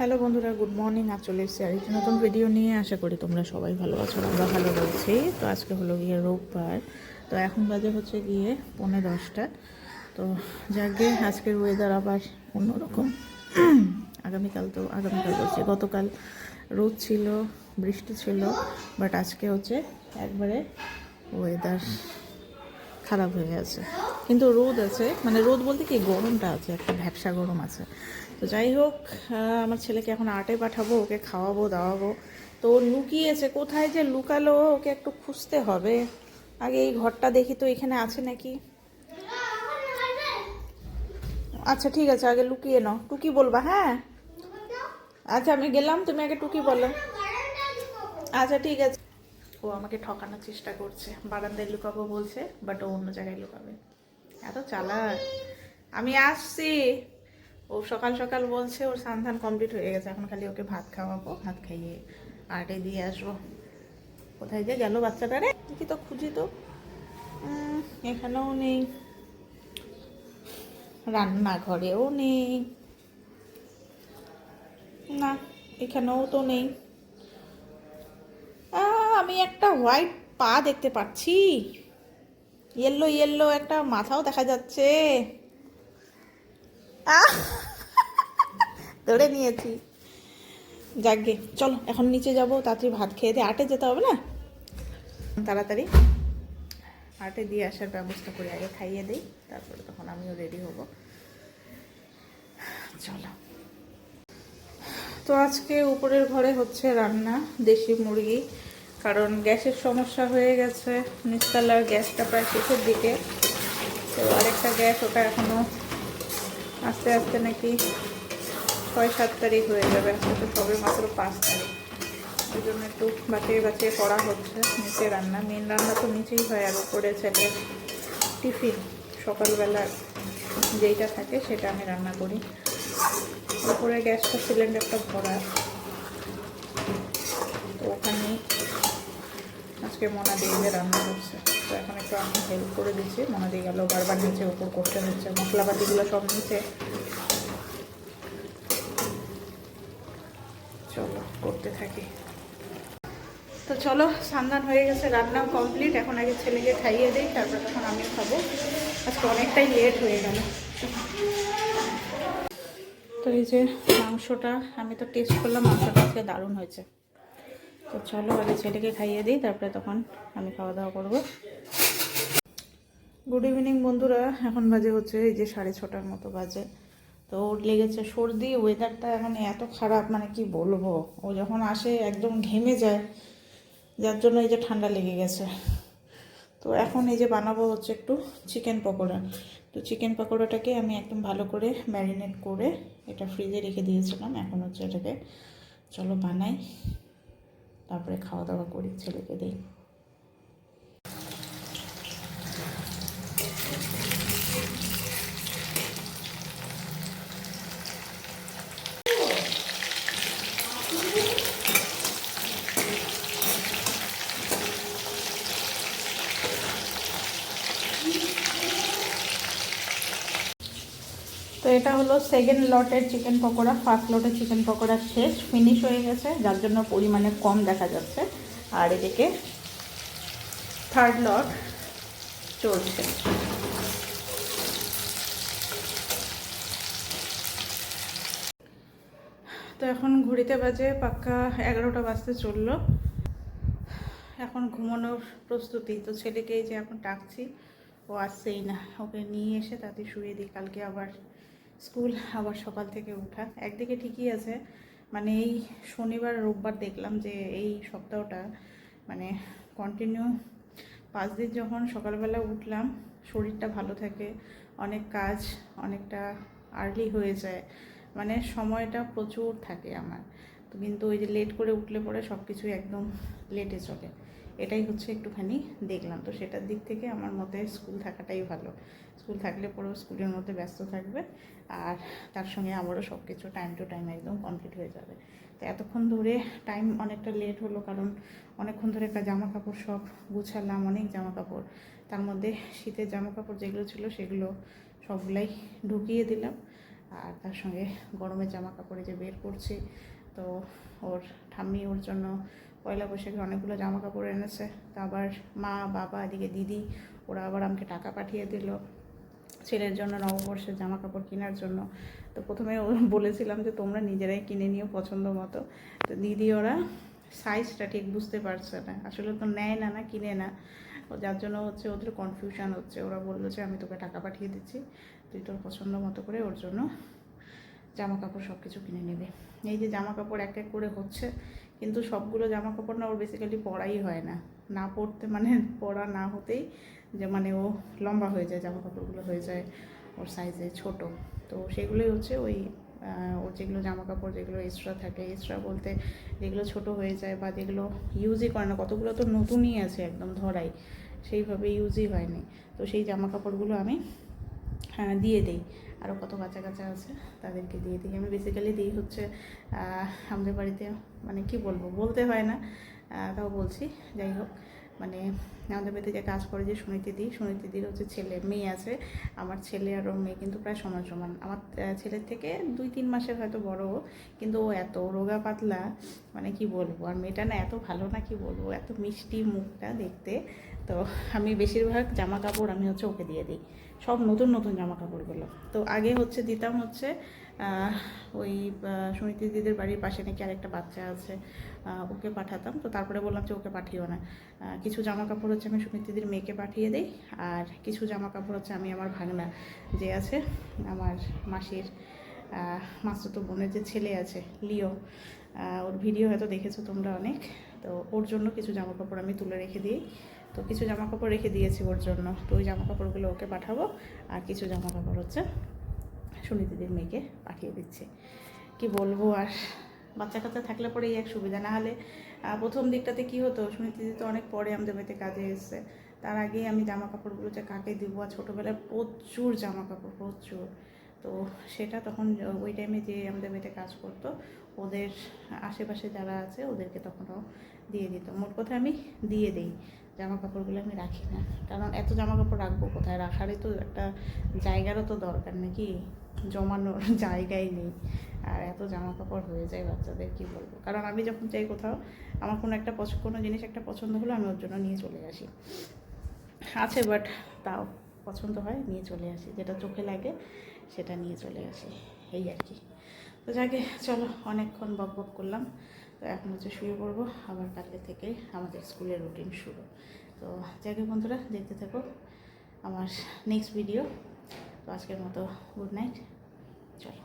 Hello বন্ধুরা, good morning. আজ চলে এসেছি আর একটি নতুন ভিডিও নিয়ে। আশা করি তোমরা সবাই ভালো আছো, আমরা ভালো রয়েছি। তো আজকে হলো গিয়ে রোববার। তো এখন বাজে হচ্ছে গিয়ে 9:45। তো যাকে আজকের ওয়েদার আবার অন্যরকম। আগামীকাল বলছি, গতকাল রোদ ছিল, বৃষ্টি ছিল, বাট আজকে হচ্ছে একবারে ওয়েদার খারাপ হয়ে গেছে। কিন্তু রোদ আছে, মানে রোদ বলতে কি গরমটা আছে, একটা ভ্যাপসা গরম আছে। তো যাই হোক, আমার ছেলেকে এখন আর্টে পাঠাবো, ওকে খাওয়াবো দাওয়াবো। তো লুকিয়েছে, কোথায় যে লুকালো ওকে একটু খুঁজতে হবে। আগে এই ঘরটা দেখি তো এখানে আছে নাকি। আচ্ছা ঠিক আছে, আগে লুকিয়ে নাও, টুকি বলবা? হ্যাঁ আচ্ছা, আমি গেলাম, তুমি আগে টুকি বলো। আচ্ছা ঠিক আছে। ও আমাকে ঠকানোর চেষ্টা করছে, বারান্দায় লুকাবো বলছে, বাট ও অন্য জায়গায় লুকাবে। এত চালাক। আমি আসছি। ও সকাল সকাল বলছে ওর স্নান কমপ্লিট হয়ে গেছে, এখন খালি ওকে ভাত খাওয়াবো, ভাত খাইয়ে আর্টে দিয়ে আসবো। কোথায় যে গেল বাচ্চাটা রে, দেখি তো, খুঁজি তো। এখানেও নেই, রান্নাঘরেও নেই, না এখানেও তো নেই। আমি একটা হোয়াইট পা দেখতে পাচ্ছি, ইয়েলো ইয়েলো একটা মাথাও দেখা যাচ্ছে। আহ, ধরে নিয়েছি। যাকগে, চলো এখন নিচে যাবো, তাড়াতাড়ি ভাত খেয়ে দিয়ে আটে যেতে হবে না, তাড়াতাড়ি আটে দিয়ে আসার ব্যবস্থা করে আগে খাইয়ে দিই, তারপরে তখন আমিও রেডি হব। চলো। তো আজকে উপরের ঘরে হচ্ছে রান্না, দেশি মুরগি, কারণ গ্যাসের সমস্যা হয়ে গেছে। নিচতলার গ্যাসটা প্রায় শেষের দিকে, তো আরেকটা গ্যাস, ওটা এখনও আস্তে আস্তে নাকি 6-7 তারিখ হয়ে যাবে। আজকে তো সবে মাত্র 5 তারিখ। ওই জন্য একটু বাঁচিয়ে বাঁচিয়ে করা হচ্ছে নিচে রান্না। মেন রান্না তো নিচেই হয়, আর উপরে ছেলের টিফিন সকালবেলা যেইটা থাকে সেটা আমি রান্না করি। উপরে গ্যাসটা সিলিন্ডারটা ভরা, তো ওখানেই আজকে মনা দিয়ে রান্না করছে। তো এখন একটু আমি হেল্প করে দিচ্ছি, মনা দিয়ে গেল বারবার নিচে উপর করতে হচ্ছে, মশলাপাতিগুলো সব নিচে। চলো করতে থাকি। তো চলো, স্নান হয়ে গেছে, রান্নাও কমপ্লিট। এখন আগে ছেলেকে খাইয়ে দিই, তারপর তখন আমিও খাবো। আজকে অনেকটাই লেট হয়ে গেল। তো এই যে মাংসটা আমি তো টেস্ট করলাম, মাংসটা আজকে দারুণ হয়েছে। তো চলো আগে ছেলেকে খাইয়ে দিই, তারপরে তখন আমি খাওয়া দাওয়া করবো। গুড ইভিনিং বন্ধুরা, এখন বাজে হচ্ছে এই যে 6:30 মতো বাজে। তো ওর লেগেছে সর্দি। ওয়েদারটা এখন এত খারাপ, মানে কি বলবো, ও যখন আসে একদম ঘেমে যায়, যার জন্য এই যে ঠান্ডা লেগে গেছে। তো এখন এই যে বানাবো হচ্ছে একটু চিকেন পকোড়া। তো চিকেন পকোড়াটাকে আমি একদম ভালো করে ম্যারিনেট করে এটা ফ্রিজে রেখে দিয়েছিলাম। এখন হচ্ছে এটাকে চলো বানাই, তারপরে খাওয়া দাওয়া করি, ছেলেকে দিই। তো এটা হলো সেকেন্ড লটের চিকেন পকোড়া। ফার্স্ট লটের চিকেন পকোড়া শেষ, ফিনিশ হয়ে গেছে, যার জন্য পরিমাণে কম দেখা যাচ্ছে। আর এদিকে থার্ড লট চলছে। তো এখন ঘড়িতে বাজে পাক্কা 11টা বাজতে চললো। এখন ঘুমানোর প্রস্তুতি। তো ছেলেকে যে এখন ডাকছি, ও আসছেই না। ওকে নিয়ে এসে তাতে শুয়ে দিই, কালকে আবার স্কুল, আবার সকাল থেকে ওঠা। একদিকে ঠিকই আছে, মানে এই শনিবার রোববার দেখলাম যে এই সপ্তাহটা মানে কন্টিনিউ 5 দিন যখন সকালবেলা উঠলাম, শরীরটা ভালো থাকে, অনেক কাজ অনেকটা আর্লি হয়ে যায়, মানে সময়টা প্রচুর থাকে আমার। তো কিন্তু ওই যে লেট করে উঠলে পরে সব কিছুই একদম লেটে চলে, এটাই হচ্ছে একটুখানি দেখলাম। তো সেটার দিক থেকে আমার মতে স্কুল থাকাটাই ভালো। স্কুল থাকলে পরেও স্কুলের মধ্যে ব্যস্ত থাকবে, আর তার সঙ্গে আমারও সব কিছু টাইম টু টাইম একদম কমপ্লিট হয়ে যাবে। তো এতক্ষণ ধরে টাইম অনেকটা লেট হলো, কারণ অনেকক্ষণ ধরে একটা জামা কাপড় সব গুছালাম, অনেক জামা কাপড়, তার মধ্যে শীতের জামা কাপড় যেগুলো ছিল সেগুলো সবগুলাই ঢুকিয়ে দিলাম। আর তার সঙ্গে গরমের জামা কাপড়ে যে বের করছি, তো ওর ঠাম্মি ওর জন্য পয়লা বৈশাখে অনেকগুলো জামা কাপড় এনেছে। তা আবার মা, বাবা, এদিকে দিদি, ওরা আবার আমাকে টাকা পাঠিয়ে দিল ছেলের জন্য নববর্ষের জামা কাপড় কেনার জন্য। তো প্রথমে বলেছিলাম যে তোমরা নিজেরাই কিনে নিও পছন্দ মতো। তো দিদি ওরা সাইজটা ঠিক বুঝতে পারছে না, আসলে তো নেয় না, কিনে না, যার জন্য হচ্ছে ওদের কনফিউশন হচ্ছে। ওরা বললো যে আমি তোকে টাকা পাঠিয়ে দিচ্ছি, তুই তোর পছন্দ মতো করে ওর জন্য জামা কাপড় সব কিছু কিনে নেবে। এই যে জামা কাপড় এক এক করে হচ্ছে, কিন্তু সবগুলো জামা কাপড় না ওর বেসিক্যালি পরাই হয় না, না পরতে মানে পরা না হতেই যে মানে ও লম্বা হয়ে যায়, জামা কাপড়গুলো হয়ে যায় ওর সাইজে ছোট। তো সেগুলোই হচ্ছে ওই ওর যেগুলো জামা কাপড় যেগুলো এক্সট্রা থাকে, এক্সট্রা বলতে যেগুলো ছোট হয়ে যায় বা যেগুলো ইউজই করে না, কতগুলো তো নতুনই আছে একদম ধরাই, সেইভাবে ইউজই হয়নি, তো সেই জামা কাপড়গুলো আমি দিয়ে দিই। আরও কত বাচ্চা কাচ্চা আছে তাদেরকে দিয়ে দিই। আমি বেসিক্যালি দিই হচ্ছে আমাদের বাড়িতে মানে কি বলবো, বলতে হয় না, তাও বলছি, যাই হোক, মানে আমাদের বাড়িতে যে কাজ করে যে সুনীতিদির হচ্ছে ছেলে মেয়ে আছে। আমার ছেলে আর ওর মেয়ে কিন্তু প্রায় সমান সমান, আমার ছেলের থেকে 2-3 মাসের হয়তো বড়, কিন্তু ও এত রোগা পাতলা, মানে কি বলবো। আর মেয়েটা না এত ভালো, না কি বলবো, এত মিষ্টি মুখটা দেখতে। তো আমি বেশিরভাগ জামা কাপড় আমি হচ্ছে ওকে দিয়ে দিই, সব নতুন নতুন জামা কাপড়গুলো। তো আগে হচ্ছে দিতাম হচ্ছে ওই সুনীতি দিদির বাড়ির পাশে নাকি আরেকটা বাচ্চা আছে, ওকে পাঠাতাম। তো তারপরে বললাম যে ওকে পাঠিও না, কিছু জামা কাপড় হচ্ছে আমি সুনীতি দিদির মেয়েকে পাঠিয়ে দিই, আর কিছু জামা কাপড় হচ্ছে আমি আমার ভাগনা যে আছে, আমার মাসির মাসুতো বোনের যে ছেলে আছে লিও, ওর ভিডিও হয়তো দেখেছো তোমরা অনেক, তো ওর জন্য কিছু জামা কাপড় আমি তুলে রেখে দিই। তো কিছু জামা কাপড় রেখে দিয়েছি ওর জন্য, তো ওই জামা কাপড়গুলো ওকে পাঠাবো, আর কিছু জামা কাপড় হচ্ছে সুনীতিদির মেয়েকে পাঠিয়ে দিচ্ছি। কি বলবো, আর বাচ্চা কাচ্চা থাকলে পরে এই এক সুবিধা, না হলে প্রথম দিকটাতে কি হতো, সুনীতিদি তো অনেক পরে আমাদের বাড়িতে কাজে এসছে, তার আগেই আমি জামা কাপড়গুলো যে কাকে দিব, আর ছোটোবেলায় প্রচুর জামা কাপড়, প্রচুর। তো সেটা তখন ওই টাইমে যে আমাদের বাড়িতে কাজ করতো ওদের আশেপাশে যারা আছে ওদেরকে তখনও দিয়ে দিত। মোট কথা আমি দিয়ে দিই, জামা কাপড়গুলো আমি রাখি না, কারণ এত জামা কাপড় রাখবো কোথায়, রাখারই তো একটা জায়গারও তো দরকার নাকি, জমানোর জায়গাই নেই। আর এত জামা কাপড় হয়ে যায় বাচ্চাদের, কি বলবো। কারণ আমি যখন যাই কোথাও, আমার কোনো জিনিস একটা পছন্দ হলো, আমি ওর জন্য নিয়ে চলে আসি, আছে বাট তাও পছন্দ হয় নিয়ে চলে আসি, যেটা চোখে লাগে সেটা নিয়ে চলে আসি, এই আর কি। তো যাকে চলো, অনেকক্ষণ বক বক করলাম, তো এখন হচ্ছে শুয়ে পড়বো, আবার কালকে থেকে আমাদের স্কুলের রুটিন শুরু। তো যাকে বন্ধুরা, দেখতে থাকো আমার নেক্সট ভিডিও। তো আজকের মতো গুড নাইট, চলো।